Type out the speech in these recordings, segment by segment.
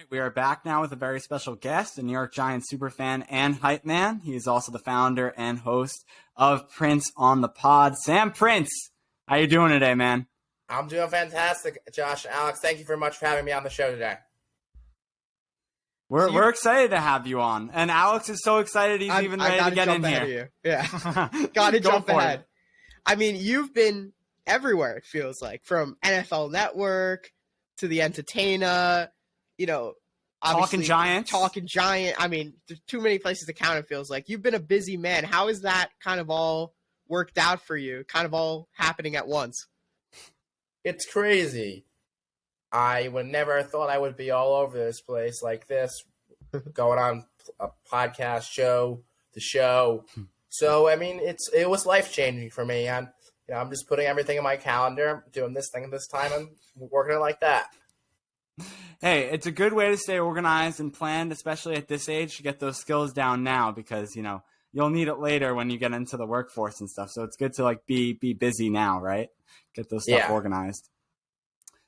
We are back now with a very special guest, a New York Giants superfan and hype man. He is also the founder and host of Prince on the Pod. Sam Prince, how you doing today, man? I'm doing fantastic, Josh. Alex, thank you very much for having me on the show today. We're excited to have you on, and Alex is so excited he's even ready to get in here. Yeah, got to jump ahead. I mean, you've been everywhere, it feels like, from NFL Network to The Entertainer, Talking Giants. I mean, there's too many places to count, it feels like. You've been a busy man. How is that kind of all worked out for you, kind of all happening at once? It's crazy. I would never have thought I would be all over this place like this, going on a podcast show, the show. So, I mean, it was life-changing for me. I'm just putting everything in my calendar, doing this thing this time, and working it like that. Hey, it's a good way to stay organized and planned, especially at this age, to get those skills down now because, you'll need it later when you get into the workforce and stuff. So it's good to be busy now, right? Get those stuff organized.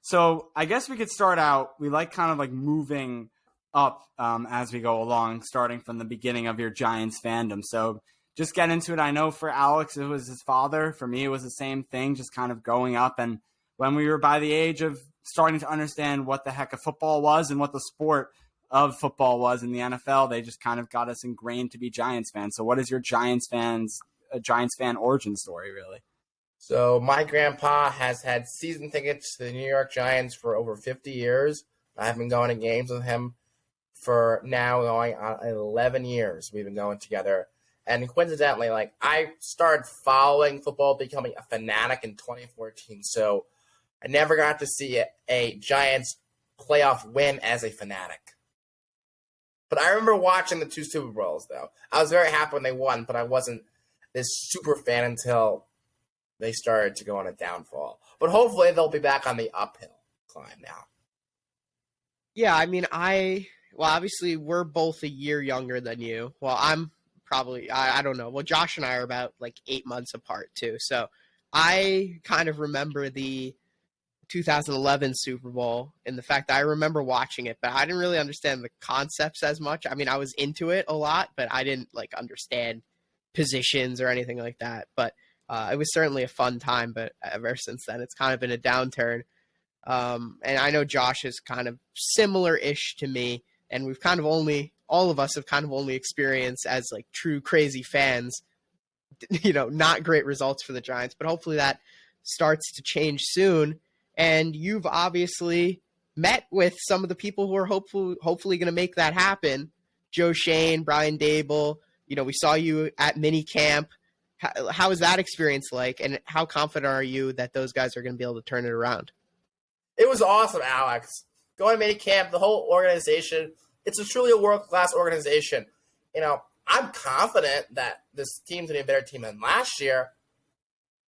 So I guess we could start out, we kind of moving up as we go along, starting from the beginning of your Giants fandom. So just get into it. I know for Alex, it was his father. For me, it was the same thing, just kind of growing up. And when we were by the age of starting to understand what the heck a football was and what the sport of football was in the NFL, they just kind of got us ingrained to be Giants fans. So what is your Giants fan origin story, really? So my grandpa has had season tickets to the New York Giants for over 50 years. I've been going to games with him for now going on 11 years. We've been going together. And coincidentally, I started following football, becoming a fanatic in 2014. So I never got to see a Giants playoff win as a fanatic. But I remember watching the 2 Super Bowls, though. I was very happy when they won, but I wasn't this super fan until they started to go on a downfall. But hopefully they'll be back on the uphill climb now. Yeah, I mean, obviously we're both a year younger than you. Well, I'm probably, I don't know. Well, Josh and I are about 8 months apart too. So I kind of remember the 2011 Super Bowl and the fact that I remember watching it, but I didn't really understand the concepts as much. I mean, I was into it a lot, but I didn't understand positions or anything like that. But it was certainly a fun time, but ever since then, it's kind of been a downturn. And I know Josh is kind of similar-ish to me, and we've kind of all of us have kind of only experienced as true crazy fans, not great results for the Giants, but hopefully that starts to change soon. And you've obviously met with some of the people who are hopefully going to make that happen. Joe Shane, Brian Dable, we saw you at minicamp. How is that experience like, and how confident are you that those guys are going to be able to turn it around? It was awesome, Alex. Going to minicamp, the whole organization, it's truly a world-class organization. I'm confident that this team's going to be a better team than last year,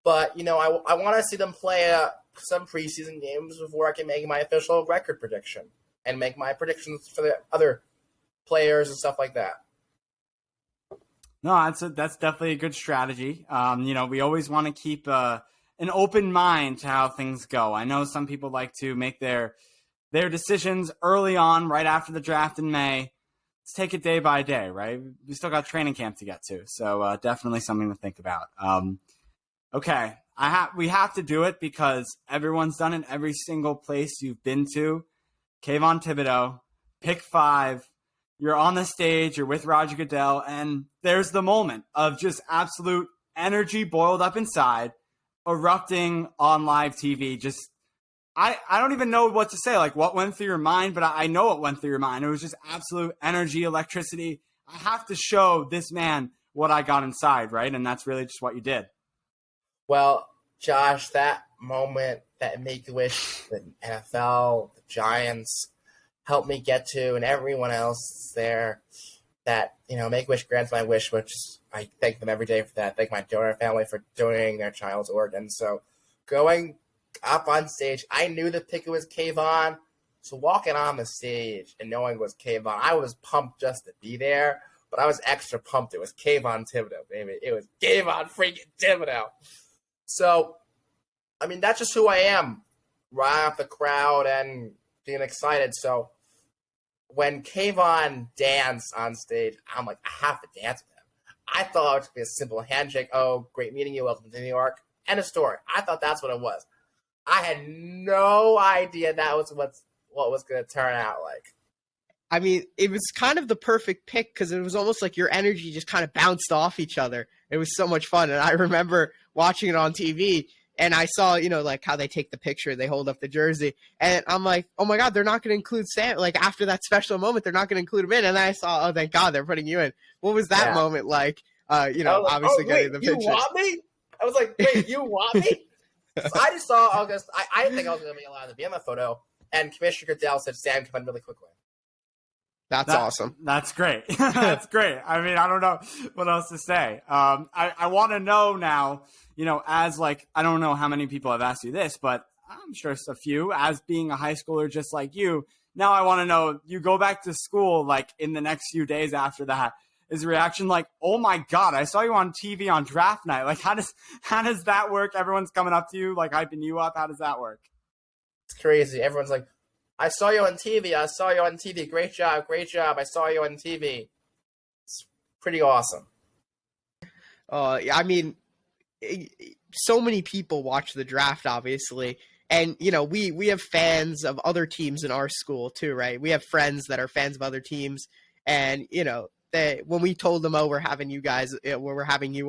but, I want to see them play some preseason games before I can make my official record prediction and make my predictions for the other players and stuff like that. No, that's definitely a good strategy. We always want to keep an open mind to how things go. I know some people like to make their decisions early on, right after the draft in May. Let's take it day by day, right? We still got training camp to get to, so definitely something to think about. Okay, we have to do it because everyone's done it every single place you've been to. Kayvon Thibodeaux, pick 5. You're on the stage, you're with Roger Goodell, and there's the moment of just absolute energy boiled up inside, erupting on live TV. Just, I don't even know what to say, what went through your mind, but I know what went through your mind. It was just absolute energy, electricity. I have to show this man what I got inside, right? And that's really just what you did. Well, Josh, that moment, that Make-A-Wish, the NFL, the Giants helped me get to, and everyone else there that, Make-A-Wish grants my wish, which I thank them every day for that. I thank my donor family for donating their child's organs. So going up on stage, I knew the pick was Kayvon. So walking on the stage and knowing it was Kayvon, I was pumped just to be there, but I was extra pumped. It was Kayvon Thibodeaux, baby. It was Kayvon freaking Thibodeaux. So, I mean, that's just who I am, right off the crowd and being excited. So when Kayvon danced on stage, I'm like, I have to dance with him. I thought it would be a simple handshake. Oh, great meeting you. Welcome to New York. End of story. I thought that's what it was. I had no idea that was what was going to turn out like. I mean, it was kind of the perfect pick because it was almost like your energy just kind of bounced off each other. It was so much fun. And I remember watching it on TV and I saw, like how they take the picture, they hold up the jersey. And I'm like, oh my God, they're not going to include Sam. Like after that special moment, they're not going to include him in. And then I saw, oh, thank God they're putting you in. What was that moment like? Obviously getting the picture. You want me? I was like, wait, you want me? So I just saw August. I didn't think I was going to be allowed to be in that photo. And Commissioner Goodell said, Sam, come in really quickly. That's awesome. That's great. That's great. I mean, I don't know what else to say. I want to know now, as like, I don't know how many people have asked you this, but I'm sure it's a few, as being a high schooler just like you. Now I want to know, you go back to school, like in the next few days after that, is the reaction like, oh my God, I saw you on TV on draft night. Like, how does that work? Everyone's coming up to you, like hyping you up. How does that work? It's crazy. Everyone's like, I saw you on TV. I saw you on TV. Great job. Great job. I saw you on TV. It's pretty awesome. I mean, so many people watch the draft, obviously. And, we have fans of other teams in our school too, right? We have friends that are fans of other teams. And, when we told them, oh, we're having you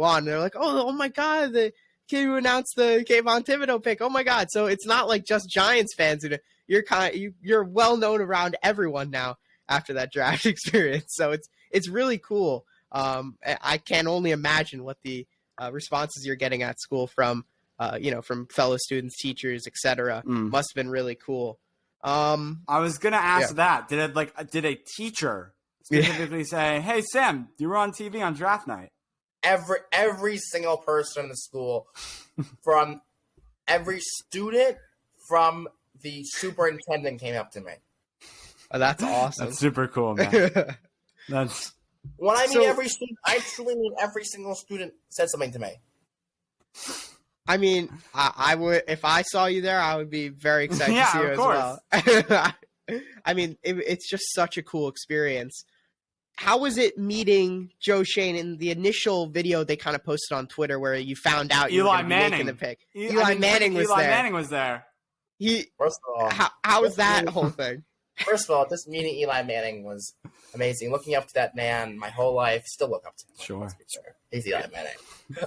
on, they're like, oh my God, the kid who announced the Kayvon Thibodeaux pick. Oh my God. So it's not like just Giants fans who you're well known around everyone now after that draft experience. So it's really cool. I can only imagine what the responses you're getting at school from fellow students, teachers, etc. Must have been really cool. I was gonna ask that. Did a teacher specifically say, "Hey Sam, you were on TV on draft night"? Every single person in the school, from every student, from the superintendent came up to me. Oh, that's awesome. That's super cool, man. That's when I mean every student. I truly mean every single student said something to me. I mean, I would, if I saw you there, I would be very excited to see you as well. I mean, it's just such a cool experience. How was it meeting Joe Schoen in the initial video they kind of posted on Twitter where you found out you were going to be making the pick? Eli Manning was there. First of all, how was that whole thing? First of all, just meeting Eli Manning was amazing. Looking up to that man my whole life, still look up to him. Sure. He's Eli Manning.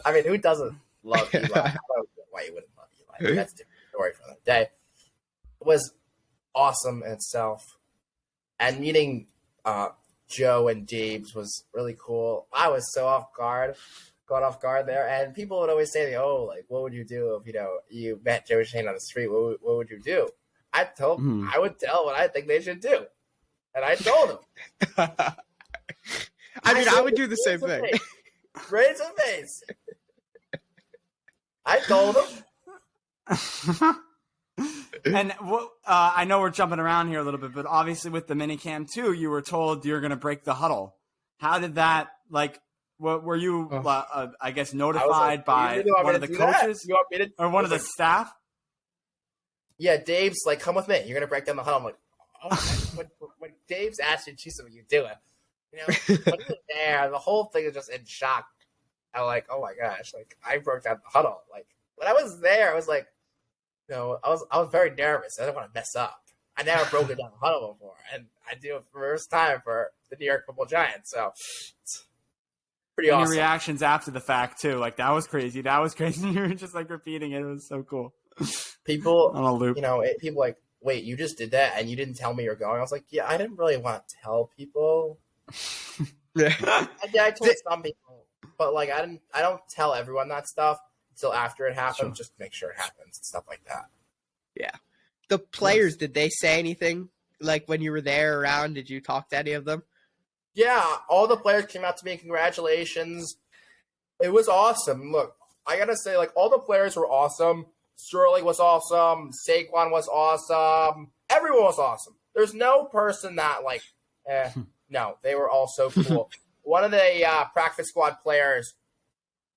I mean, who doesn't love Eli? I don't know why you wouldn't love Eli. That's a different story for another day. It was awesome in itself. And meeting Joe and Deebs was really cool. I was so caught off guard there. And people would always say to me, oh, like, what would you do if, you met Joe Schoen on the street? What would you do? I would tell what I think they should do. And I told them. I would do the same thing. Raise a face. I told them. And I know we're jumping around here a little bit, but obviously with the minicamp too, you were told you're going to break the huddle. How did that, like, what were you, I guess, notified by one of the coaches or one of the staff? Yeah, Dave's like, come with me. You're going to break down the huddle. I'm like, oh, when Dave's asked you to choose something, you do it. When you're there, the whole thing is just in shock. I'm like, oh my gosh, like, I broke down the huddle. Like, when I was there, I was like, I was very nervous. I didn't want to mess up. I never broken down the huddle before, and I do it for the first time for the New York Football Giants. So it's pretty awesome. Your reactions after the fact too, like that was crazy. That was crazy. You were just like repeating it. It was so cool. People on a loop. People like, wait, you just did that, and you didn't tell me you're going. I was like, yeah, I didn't really want to tell people. I told some people, but like I don't tell everyone that stuff until after it happens, just to make sure it happens and stuff like that. Yeah. The players, did they say anything? Like when you were there around, did you talk to any of them? Yeah, all the players came out to me, congratulations. It was awesome. Look, I gotta say, like, all the players were awesome. Sterling was awesome. Saquon was awesome. Everyone was awesome. There's no person that, like, no, they were all so cool. One of the practice squad players,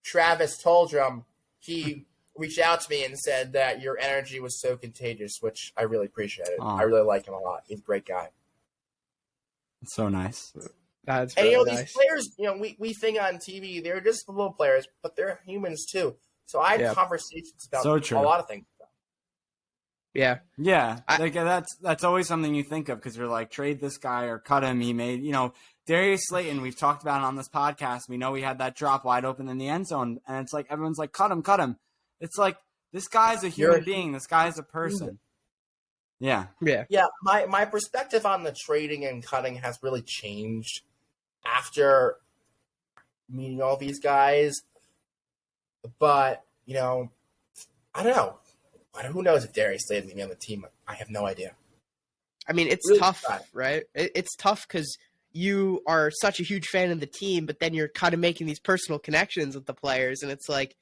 Travis Toldrum, he reached out to me and said that your energy was so contagious, which I really appreciated. I really like him a lot. He's a great guy. It's so nice. That's And really these nice. players, we think on TV they're just football players, but they're humans too. So I had conversations about So true. a lot of things. Yeah. Yeah, like that's always something you think of because you're like, trade this guy or cut him. He made, Darius Slayton. We've talked about it on this podcast. We know he had that drop wide open in the end zone, and it's like everyone's like, cut him. It's like this guy's a human being. This guy's a person. Yeah. Yeah. My perspective on the trading and cutting has really changed after meeting all these guys. But I don't know. Who knows if Darius Slayton's going to be on the team? I have no idea. I mean, it's really tough, right? It's tough because you are such a huge fan of the team, but then you're kind of making these personal connections with the players, and it's like,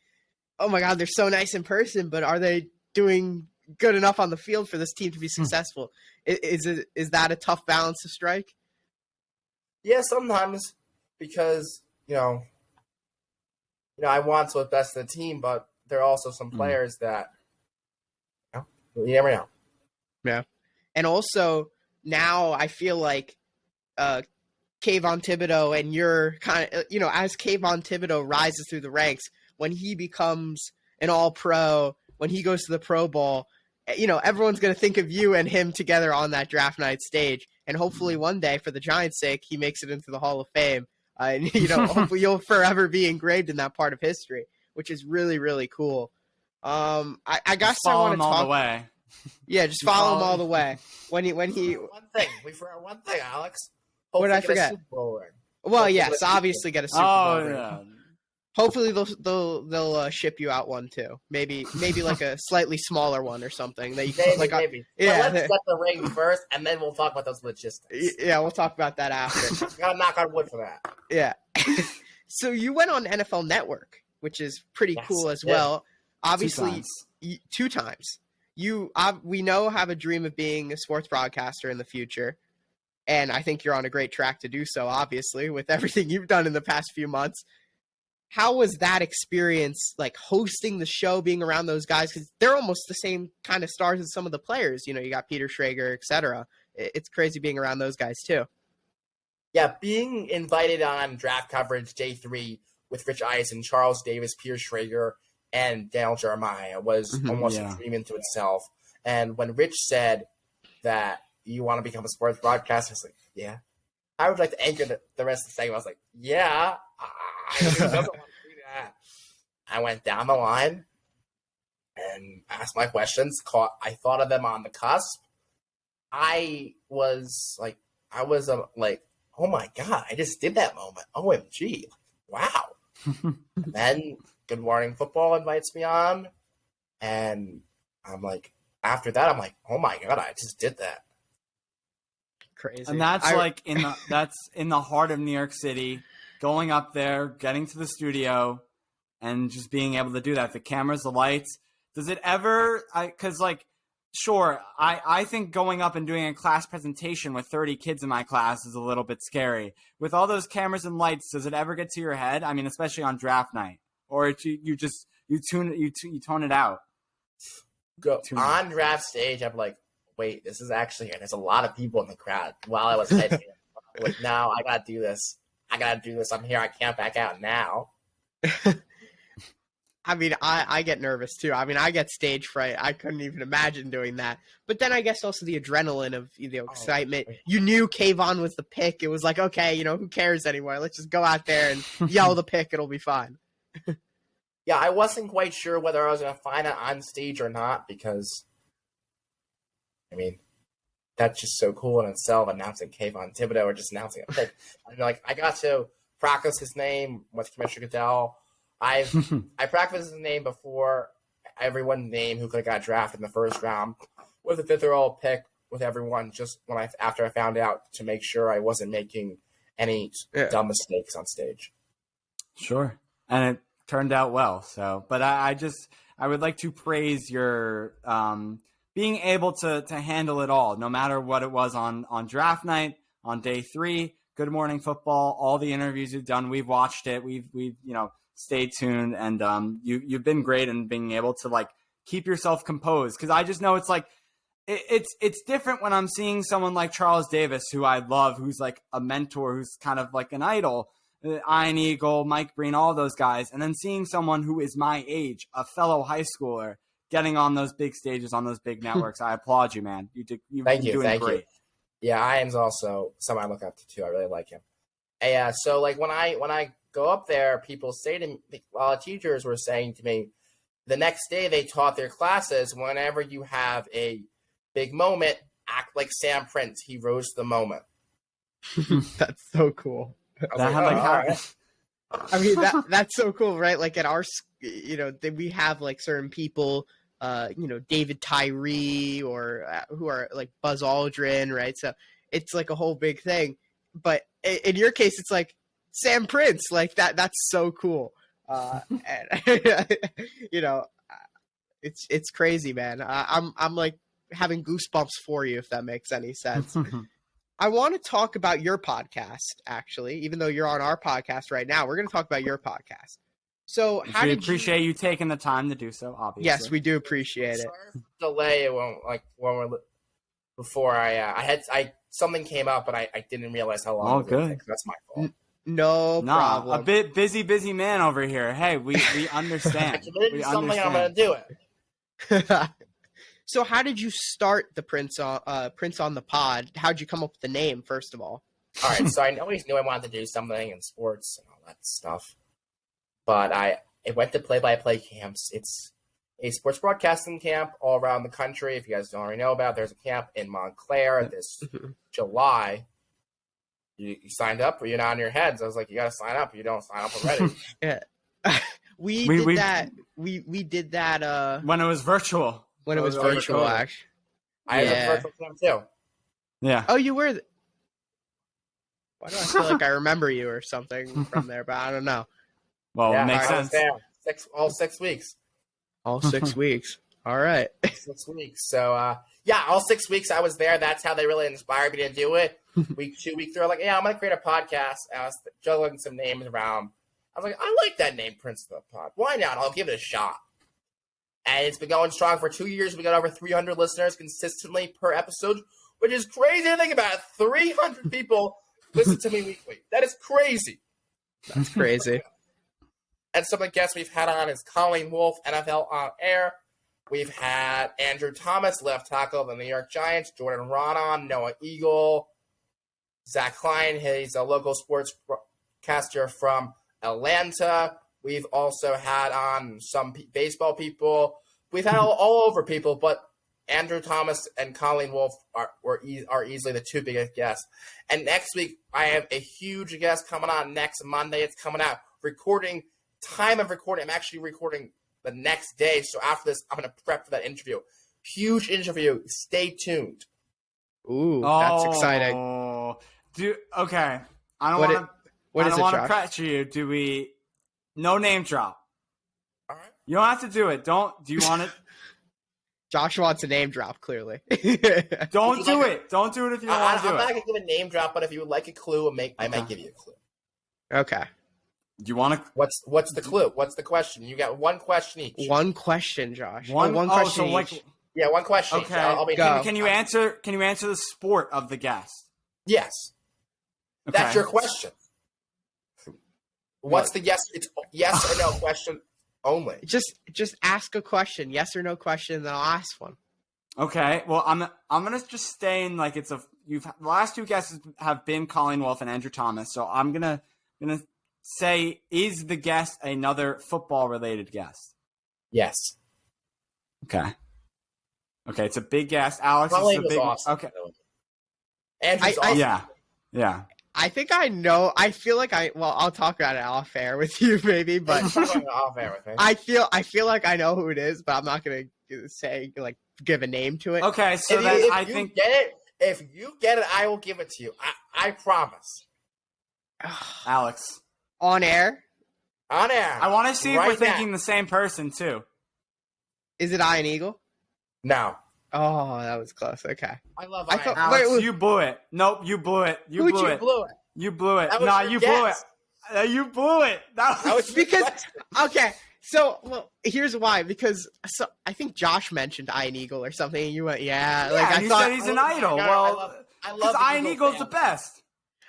oh my God, they're so nice in person, but are they doing good enough on the field for this team to be successful? Is that a tough balance to strike? Yeah, sometimes because I want what's best for the team, but there are also some players that you never know. Yeah. And also now I feel like Kayvon Thibodeaux and you're kind of, as Kayvon Thibodeaux rises through the ranks, when he becomes an all-pro, when he goes to the Pro Bowl, everyone's going to think of you and him together on that draft night stage. And hopefully one day, for the Giants' sake, he makes it into the Hall of Fame. And, hopefully you'll forever be engraved in that part of history, which is really, really cool. I guess I want to talk all the way. Yeah, just follow him all the way. When he One thing we forgot one thing, Alex. What did I forget? Well, yes, obviously get a Super Bowl ring. Yeah. Hopefully they'll ship you out one too. Maybe like a slightly smaller one or something that you can maybe. Yeah, but let's get the ring first, and then we'll talk about those logistics. Yeah, we'll talk about that after. Gotta knock on wood for that. Yeah. So you went on NFL Network, which is pretty cool as well. Obviously, 2 times. You we know have a dream of being a sports broadcaster in the future, and I think you're on a great track to do so, obviously, with everything you've done in the past few months. How was that experience, like hosting the show, being around those guys? Because they're almost the same kind of stars as some of the players. You got Peter Schrager, etc. It's crazy being around those guys too. Yeah, being invited on draft coverage day 3 with Rich Eisen, Charles Davis, Peter Schrager, and Daniel Jeremiah was almost a dream into itself. And when Rich said that you want to become a sports broadcaster, I was like, yeah. I would like to anchor the rest of the segment. I was like, yeah, who doesn't want to do that? I went down the line and asked my questions. I thought of them on the cusp. I was like, oh my God, I just did that moment. OMG. Wow. And then Good Morning Football invites me on. And I'm like, after that, I'm like, oh my God, I just did that. Crazy. And that's that's in the heart of New York City, going up there, getting to the studio, and just being able to do that. The cameras, the lights. Does it ever, sure, I think going up and doing a class presentation with 30 kids in my class is a little bit scary. With all those cameras and lights, does it ever get to your head? I mean, especially on draft night, or you tone it out. On draft stage, I'm like, wait, this is actually here. There's a lot of people in the crowd while I was heading. Like, now I gotta do this. I'm here. I can't back out now. I mean, I get nervous too. I mean, I get stage fright. I couldn't even imagine doing that. But then I guess also the adrenaline of excitement. You knew Kayvon was the pick. It was like, okay, who cares anymore? Let's just go out there and yell the pick. It'll be fine. Yeah, I wasn't quite sure whether I was going to find it on stage or not because, I mean, that's just so cool in itself, announcing Kayvon Thibodeaux or just announcing a pick. I got to practice his name with Commissioner Goodell. I practiced his name before everyone's name who could have got drafted in the first round with a 5th overall pick with everyone just after I found out to make sure I wasn't making any dumb mistakes on stage. Sure. And it turned out well. So, but I would like to praise your being able to handle it all, no matter what it was on draft night, on day 3, Good Morning Football, all the interviews you've done. We've watched it. We've stay tuned, and you've been great in being able to keep yourself composed, because I just know it's it's different when I'm seeing someone like Charles Davis, who I love, who's like a mentor, who's kind of like an idol, Iron Eagle, Mike Breen, all those guys, and then seeing someone who is my age, a fellow high schooler, getting on those big stages, on those big networks. I applaud you, man. You've been doing great. Yeah, Ian's also someone I look up to too. I really like him. Yeah, so like when I go up there, people say to me, a lot of teachers were saying to me, the next day they taught their classes, whenever you have a big moment, act like Sam Prince. He rose to the moment. That's so cool. Right. I mean, that's so cool, right? Like at our, we have like certain people, David Tyree or who are like Buzz Aldrin, right? So it's like a whole big thing. But in your case, it's like Sam Prince, like that. That's so cool. And it's crazy, man. I'm like having goosebumps for you, if that makes any sense. I want to talk about your podcast, actually, even though you're on our podcast right now. We're going to talk about your podcast. So how we did appreciate you taking the time to do so, obviously. Yes, we do appreciate it. Delay before something came up, but I didn't realize how long it was going to take. That's my fault. No problem. A bit busy man over here. Hey, we understand. I committed to something, I'm going to do it. So how did you start the Prince on the Pod? How'd you come up with the name, first of all? All right, so I always knew I wanted to do something in sports and all that stuff. But I went to play-by-play camps. It's a sports broadcasting camp all around the country. If you guys don't already know about it, there's a camp in Montclair this July. You signed up or you're not in your heads. I was like, you got to sign up. You don't sign up already. Yeah. We did that. We did that when it was virtual. When it was virtual, actually. I had a virtual camp too. Yeah. Oh, you were. Why do I feel like I remember you or something from there? But I don't know. Well, it makes sense. All 6 weeks. All 6 weeks. All right. 6 weeks. So, all 6 weeks I was there. That's how they really inspired me to do it. Week 2, week 3, I'm like, I'm going to create a podcast. I was juggling some names around. I was like, I like that name, Prince of the Pod. Why not? I'll give it a shot. And it's been going strong for 2 years. We got over 300 listeners consistently per episode, which is crazy to think about. 300 people listen to me weekly. That is crazy. That's crazy. And some of the guests we've had on is Colleen Wolfe, NFL On Air. We've had Andrew Thomas, left tackle of the New York Giants, Jordan Ronan, Noah Eagle, Zach Klein, he's a local sports broadcaster from Atlanta. We've also had on some baseball people. We've had all over people, but Andrew Thomas and Colleen Wolfe are easily the two biggest guests. And next week, I have a huge guest coming on next Monday. It's coming out. Time of recording, I'm actually recording the next day. So after this, I'm going to prep for that interview. Huge interview. Stay tuned. Ooh, that's exciting. Okay. I don't want to pressure you. Do we... No name drop. All right. You don't have to do it. Do you want it? Josh wants a name drop, clearly. Don't do it. Don't do it if you don't want to do it. I'm not going to give a name drop, but if you would like a clue, I might give you a clue. Okay. Do you want to? What's the clue? What's the question? You got one question each. One question, Josh. One question each. Yeah, one question. Okay. I'll be can you answer? Can you answer the sport of the guest? Yes. Okay. That's your question. What's the yes? It's yes or no question only. Just ask a question, yes or no question, and then I'll ask one. Okay. Well, I'm gonna just stay in like the last two guesses have been Colleen Wolfe and Andrew Thomas, so I'm gonna say, is the guest another football related guest? Yes. Okay. Okay, it's a big guest. Alex Colleen is a big. Awesome. Okay. Andrew's awesome. Yeah. I think I know. I feel like I'll talk about it off air with you, maybe. But off air with me. I feel like I know who it is, but I'm not gonna say give a name to it. Okay, so if you get it, I will give it to you. I promise. Alex. On air. On air. I want to see if we're thinking the same person too. Is it Iron Eagle? No. Oh, that was close. Okay. I love Iron Eagle. Alex, you blew it. Nope, you blew it. You blew it. You blew it. No, you blew it. You blew it. That was because okay. well, here's why. Because I think Josh mentioned Iron Eagle or something, and you went, yeah. Like and I you thought said he's an idol. Well, I because love Iron Eagle's the best.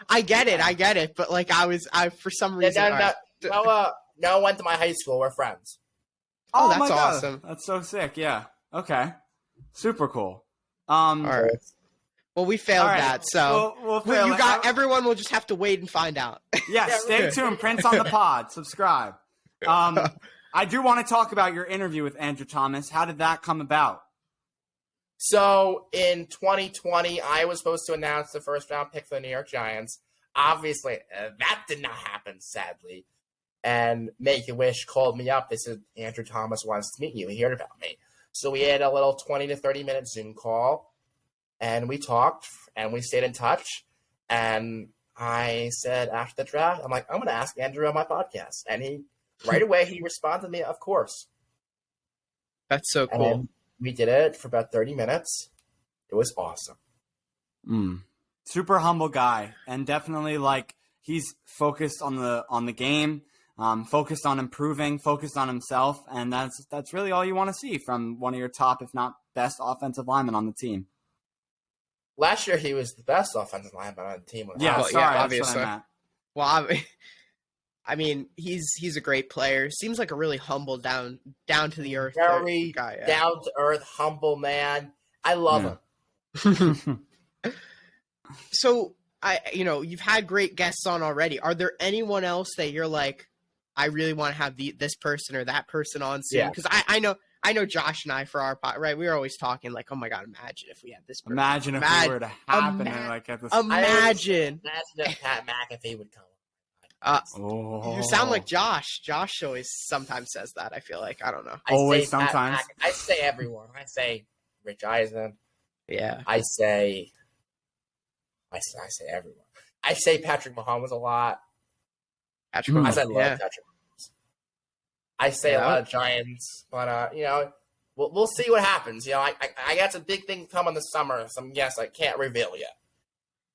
I get it. But like I for some reason. No one went to my high school. We're friends. Oh, that's my God. awesome. That's so sick. Yeah. Okay. Super cool. All right. Well, we failed that, so we'll fail you got everyone. Will just have to wait and find out. Yeah, stay tuned. Prince on the pod. Subscribe. I do want to talk about your interview with Andrew Thomas. How did that come about? So in 2020, I was supposed to announce the first round pick for the New York Giants. Obviously, that did not happen, sadly. And Make-A-Wish called me up. They said, Andrew Thomas wants to meet you. He heard about me. So we had a little 20 to 30-minute Zoom call, and we talked, and we stayed in touch. And I said after the draft, I'm like, I'm going to ask Andrew on my podcast. And right away, he responded to me, of course. That's so cool. And we did it for about 30 minutes. It was awesome. Super humble guy, and definitely like he's focused on the game, focused on improving, focused on himself, and that's really all you want to see from one of your top, if not best, offensive linemen on the team. Last year, he was the best offensive lineman on the team. Obviously. Well, I mean, he's a great player. Seems like a really humble, down to the earth very guy. Yeah. Down to earth, humble man. I love him. So you've had great guests on already. Are there anyone else that you're like, I really want to have this person or that person on soon? Because I know Josh and I for our pod, right? We were always talking like, oh my God, imagine if we had this person. Imagine if we were to happen like at this. Imagine if Pat McAfee would come. You sound like Josh. Josh always sometimes says that. I feel like I don't know. Sometimes. I say everyone. I say Rich Eisen. Yeah. I say everyone. I say Patrick Mahomes a lot. I love Patrick Mahomes. I say a lot of Giants, but we'll see what happens. I got some big things coming this summer. Some guests I can't reveal yet.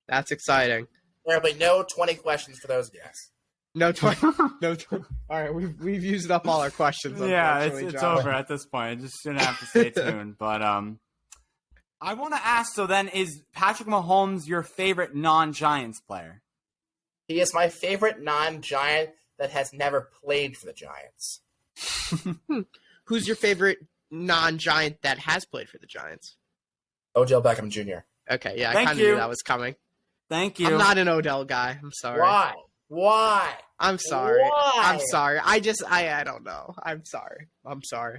That's exciting. There'll be no 20 questions for those guests. No 20. All right, we've used up all our questions. Yeah, it's over at this point. I just shouldn't have to stay tuned. But I want to ask. So then, is Patrick Mahomes your favorite non-Giants player? He is my favorite non-Giant that has never played for the Giants. Who's your favorite non-Giant that has played for the Giants? Odell Beckham Jr. Okay, yeah, I kind of knew that was coming. Thank you. I'm not an Odell guy. I'm sorry. Why? I'm sorry. Why? I'm sorry. I don't know. I'm sorry.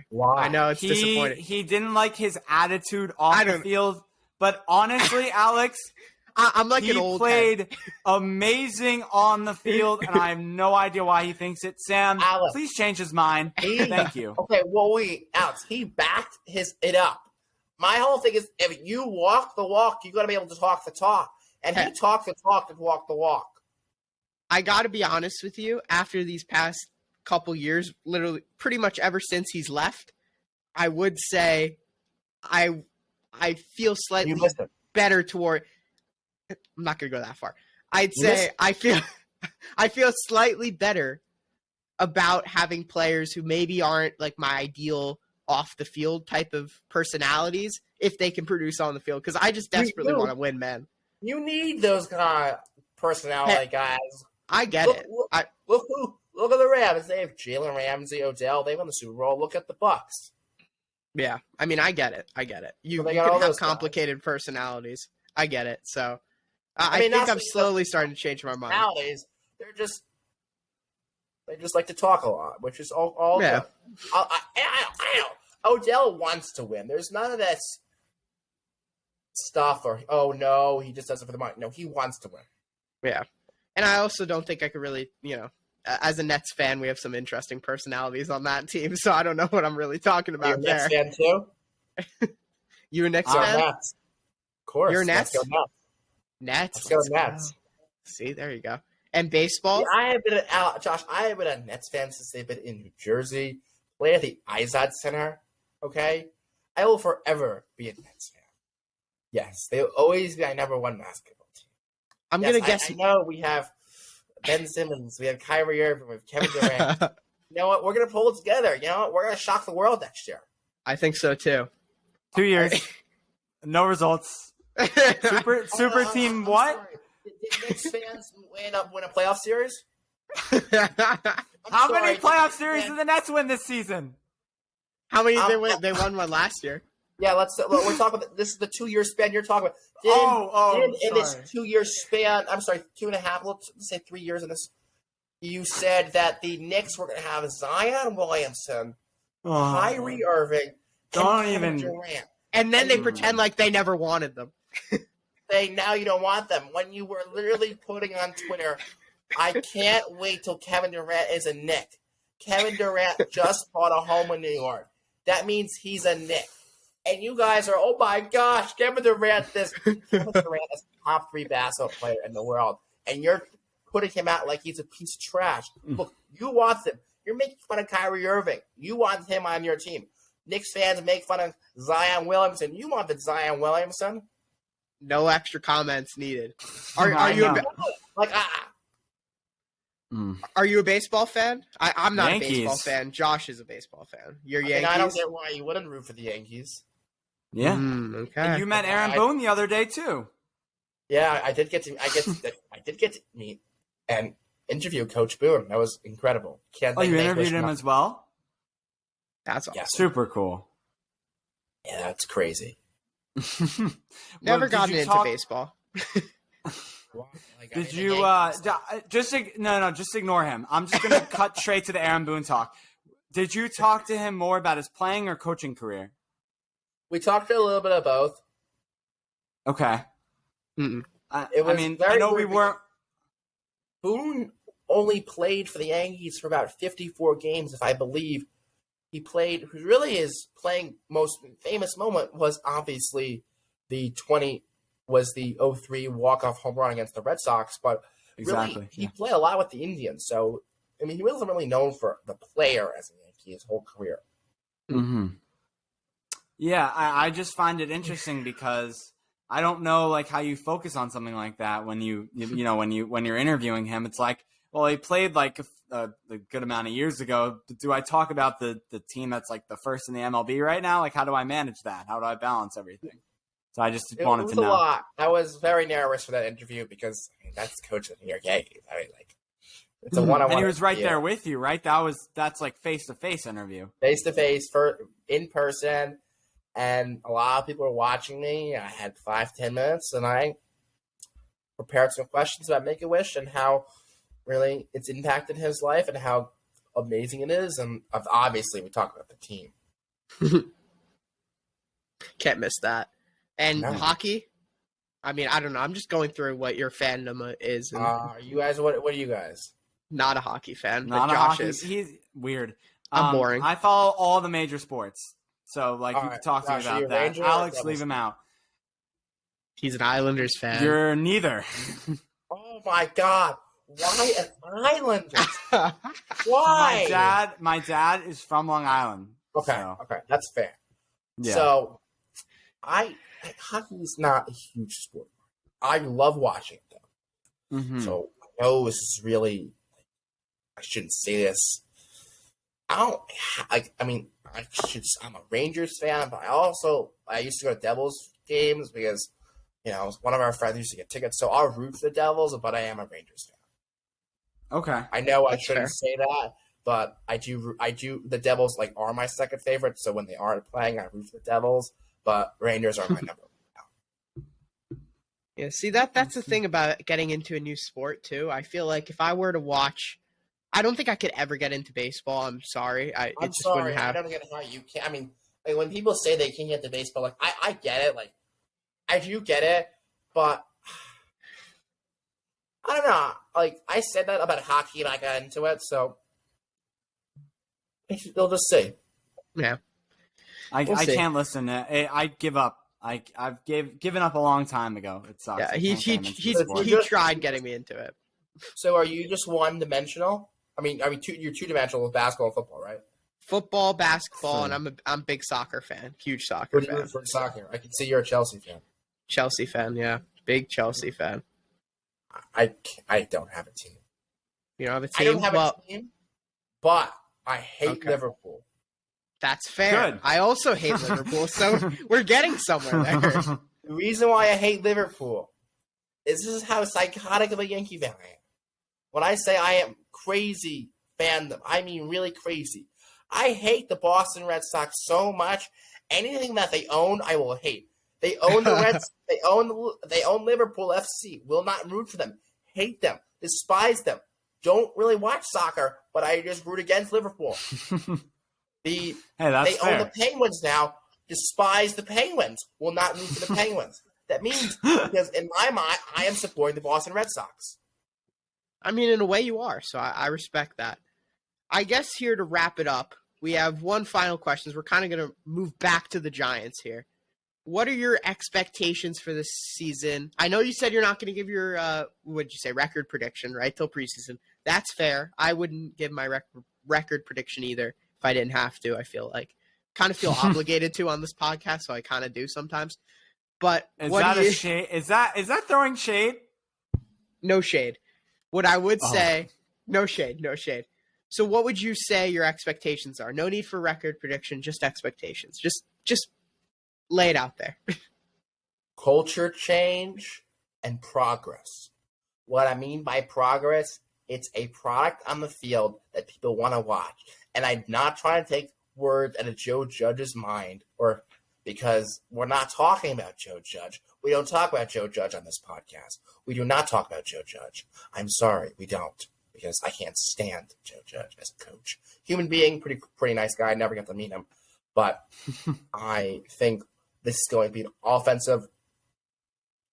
Why? I know it's disappointing. He didn't like his attitude off the field, but honestly, Alex, I'm like an old He played amazing on the field, and I have no idea why he thinks it. Sam, Alex, please change his mind. Thank you. Okay, well, Alex, he backed it up. My whole thing is, if you walk the walk, you got to be able to talk the talk. And he talked the talk and walked the walk. I got to be honest with you. After these past couple years, literally pretty much ever since he's left, I would say I feel slightly better toward – I'm not going to go that far. I'd say I feel slightly better about having players who maybe aren't like my ideal off-the-field type of personalities if they can produce on the field, because I just desperately want to win, man. You need those kind of personality guys. I get it. Look at the Rams. They have Jalen Ramsey, Odell. They won the Super Bowl. Look at the Bucks. Yeah, I mean, I get it. You can have complicated personalities. I get it. So I think I'm slowly starting to change my mind. Nowadays, they just like to talk a lot, which is all yeah. I know. Odell wants to win. There's none of this stuff or, oh, no, he just does it for the money. No, he wants to win. Yeah. And I also don't think I could really, as a Nets fan, we have some interesting personalities on that team, so I don't know what I'm really talking about there. Are you a Nets fan, too? You a Nets fan? Nets. Of course. You're a Nets? Let's go Nets. Let's go Nets. See, there you go. And baseball? Yeah, Josh, I have been a Nets fan since they've been in New Jersey, played at the Izod Center, okay? I will forever be a Nets fan. Yes, they will always be my number one basketball team. I'm going to guess. I know we have Ben Simmons, we have Kyrie Irving, we have Kevin Durant. You know what? We're gonna pull it together. You know what? We're gonna shock the world next year. I think so too. 2 years, no results. Super team. What? Sorry. Did Knicks fans end up win a playoff series? How many playoff series did the Nets win this season? How many did they win? They won one last year. Yeah, we're talking about this is the 2 year span you're talking about. In this 2 year span, I'm sorry, 2.5. Let's say 3 years in this. You said that the Knicks were going to have Zion Williamson, Kyrie Irving, don't and even Durant, and then they pretend like they never wanted them. Now you don't want them when you were literally putting on Twitter, I can't wait till Kevin Durant is a Knick. Kevin Durant just bought a home in New York. That means he's a Knick. And you guys are, oh my gosh, Kevin Durant is the top 3 basketball player in the world. And you're putting him out like he's a piece of trash. Look, you want him. You're making fun of Kyrie Irving. You want him on your team. Knicks fans make fun of Zion Williamson. You want the Zion Williamson. No extra comments needed. Are you Are you a baseball fan? I'm not Yankees. a baseball fan. Josh is a baseball fan. You're Yankees. I don't get why you wouldn't root for the Yankees. Yeah. Okay. And you met Aaron Boone the other day too. Yeah, I did get to meet and interview Coach Boone. That was incredible. You interviewed him as well? That's awesome. Yeah. Super cool. Yeah, that's crazy. Never gotten into baseball. Did you just ignore him. I'm just gonna cut straight to the Aaron Boone talk. Did you talk to him more about his playing or coaching career? We talked a little bit of both. Okay. I know we weren't. Boone only played for the Yankees for about 54 games, if I believe. He played. Really, his most famous moment was obviously the 03 walk-off home run against the Red Sox. But really, he played a lot with the Indians. So, he wasn't really known for the player as a Yankee his whole career. Mm-hmm. Yeah, I just find it interesting because I don't know how you focus on something like that when when you're interviewing him. It's like, well, he played a good amount of years ago. Do I talk about the team that's the first in the MLB right now? How do I manage that? How do I balance everything? So I just wanted to know. It was a lot. I was very nervous for that interview because that's the coach of the New York Yankees. It's a one-on-one. And he was right there with you, right? That's face-to-face interview. Face-to-face, in person. And a lot of people were watching me. I had 5-10 minutes, and I prepared some questions about Make-A-Wish and how really it's impacted his life and how amazing it is. And obviously, we talk about the team. Can't miss that. And hockey? I don't know. I'm just going through what your fandom is. And, you guys, what are you guys? Not a hockey fan. Not but a Josh hockey. is. He's weird. I'm boring. I follow all the major sports. So, you can talk to me about that. Ranger, Alex, leave him out. He's an Islanders fan. You're neither. Oh, my God. Why an Islanders? Why? My dad is from Long Island. Okay, that's fair. Yeah. So, hockey is not a huge sport. I love watching it, though. Mm-hmm. So, I know this is really, I shouldn't say this. I'm a Rangers fan, but I used to go to Devils games because, one of our friends used to get tickets. So I'll root for the Devils, but I am a Rangers fan. Okay. I know I shouldn't say that, but I do. The Devils are my second favorite. So when they aren't playing, I root for the Devils, but Rangers are my number one. Yeah, see that's the thing about getting into a new sport too. I feel like if I were to watch, I don't think I could ever get into baseball. I'm sorry. I don't get how you can. When people say they can't get into baseball, I get it. I do get it, but I don't know. I said that about hockey and I got into it, so they'll just see. Yeah. I can't listen. I give up. I've given up a long time ago. It sucks. Yeah, he tried getting me into it. So are you just one-dimensional? You're two-dimensional with basketball and football, right? Football, basketball, and I'm a big soccer fan. Huge soccer fan. For soccer? I can see you're a Chelsea fan. Chelsea fan, yeah. Big Chelsea fan. I don't have a team. You don't have a team? I don't have a team, but I hate Okay. Liverpool. That's fair. Good. I also hate Liverpool, so we're getting somewhere there. The reason why I hate Liverpool is this is how psychotic of a Yankee fan I am. When I say I am crazy fandom, I mean really crazy. I hate the Boston Red Sox so much. Anything that they own, I will hate. They own the Reds. They own Liverpool FC. Will not root for them. Hate them. Despise them. Don't really watch soccer, but I just root against Liverpool. Hey, that's They fair. own the Penguins now. Despise the Penguins. Will not root for the Penguins. That means, because in my mind, I am supporting the Boston Red Sox. I mean, in a way you are, so I respect that. I guess here to wrap it up, we have one final question. We're kind of going to move back to the Giants here. What are your expectations for this season? I know you said you're not going to give your, record prediction, right, till preseason. That's fair. I wouldn't give my record prediction either if I didn't have to, I feel like. Kind of feel obligated to on this podcast, so I kind of do sometimes. But Is what that do you... a shade? Is that throwing shade? No shade. What I would say, no shade. So what would you say your expectations are? No need for record prediction, just expectations. Just lay it out there. Culture change and progress. What I mean by progress, it's a product on the field that people want to watch. And I'm not trying to take words out of Joe Judge's mind, or because we're not talking about Joe Judge. We don't talk about Joe Judge on this podcast. We do not talk about Joe Judge. I'm sorry, we don't, because I can't stand Joe Judge as a coach. Human being, pretty nice guy. Never got to meet him. But I think this is going to be an offensive.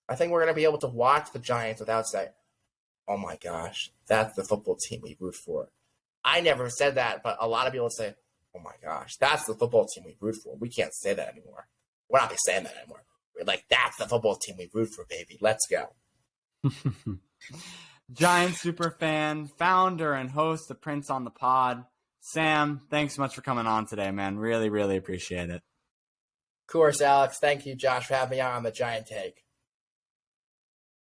I think we're going to be able to watch the Giants without saying, oh my gosh, that's the football team we root for. I never said that, but a lot of people say, oh my gosh, that's the football team we root for. We can't say that anymore. We're not saying that anymore. We're like, that's the football team we root for, baby. Let's go. Giant superfan, founder and host of Prince on the Pod. Sam, thanks so much for coming on today, man. Really, really appreciate it. Of course, Alex. Thank you, Josh, for having me on the Giant Take.